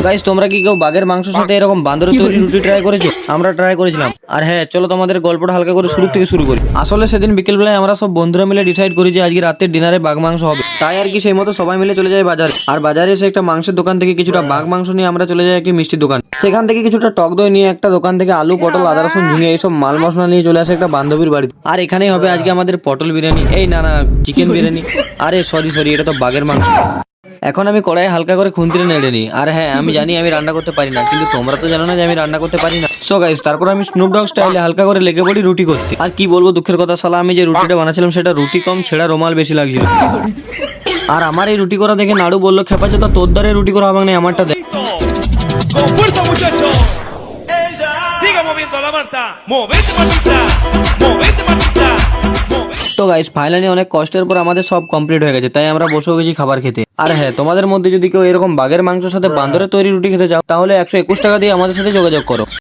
Guys তোমরা কি কেউ বাঘের মাংসের সাথে এরকম বান্দরের তৈরি রুটি ট্রাই করেছো? আমরা ট্রাই করেছিলাম। আর হ্যাঁ, চলো তোমাদের গল্পটা হালকা করে শুরু থেকে শুরু করি। আসলে সেদিন বিকেলবেলায় আমরা সব বন্ধুরা মিলে ডিসাইড করি যে আজকে রাতের ডিনারে বাঘ মাংস হবে। তাই আর কি সেই মতো সবাই মিলে চলে যায় বাজারে। আর বাজারে এসে একটা মাংসের দোকান থেকে কিছুটা বাঘ মাংস নিয়ে আমরা চলে যাই একটি মিষ্টির দোকান। সেখান থেকে কিছুটা টক দই নিয়ে একটা দোকান থেকে আলু, পটল, আদা, রসুন, ঝিঙে এইসব মাল মশলা নিয়ে চলে আসে একটা বান্ধবীর বাড়িতে। আর এখানেই হবে আজকে আমাদের পটল বিরিয়ানি। এই না না, চিকেন বিরিয়ানি। আরে সরি, এটা তো বাঘের মাংস। এখন আমি কড়াই হালকা করে খুন্তিতে নেড়ে নিই। আর হ্যাঁ, আমি জানি আমি রান্না করতে পারি না, কিন্তু তোমরা তো জানো না যে আমি রান্না করতে পারি না। সো গাইস, তারপর আমি স্নুপ ডগ স্টাইলে হালকা করে লেগে পড়ি রুটি করতে। আর কি বলবো, দুঃখের কথা, শালা আমি যে রুটিটা বানাচ্ছিলাম সেটা রুটি কম, ছেঁড়া রুমাল বেশি লাগছিল। আর আমার এই রুটি করা দেখে নাড়ু বললো, খেপা চোদা, তোর দ্বারে রুটি করা হবে না, আমারটা দেখ। Con fuerza, muchachos. Siga moviendo la manta. Movete, mantita. Movete, mantita. তো গাইস, ফাইনালি অনেক কষ্টের পর আমাদের সব কমপ্লিট হয়ে গেছে, তাই আমরা বসে গেছি খাবার খেতে। আর হ্যাঁ, তোমাদের মধ্যে যদি কেউ এরকম বাঘের মাংসের সাথে বান্দরের তৈরি রুটি খেতে চাও, তাহলে 121 টাকা দিয়ে আমাদের সাথে যোগাযোগ করো।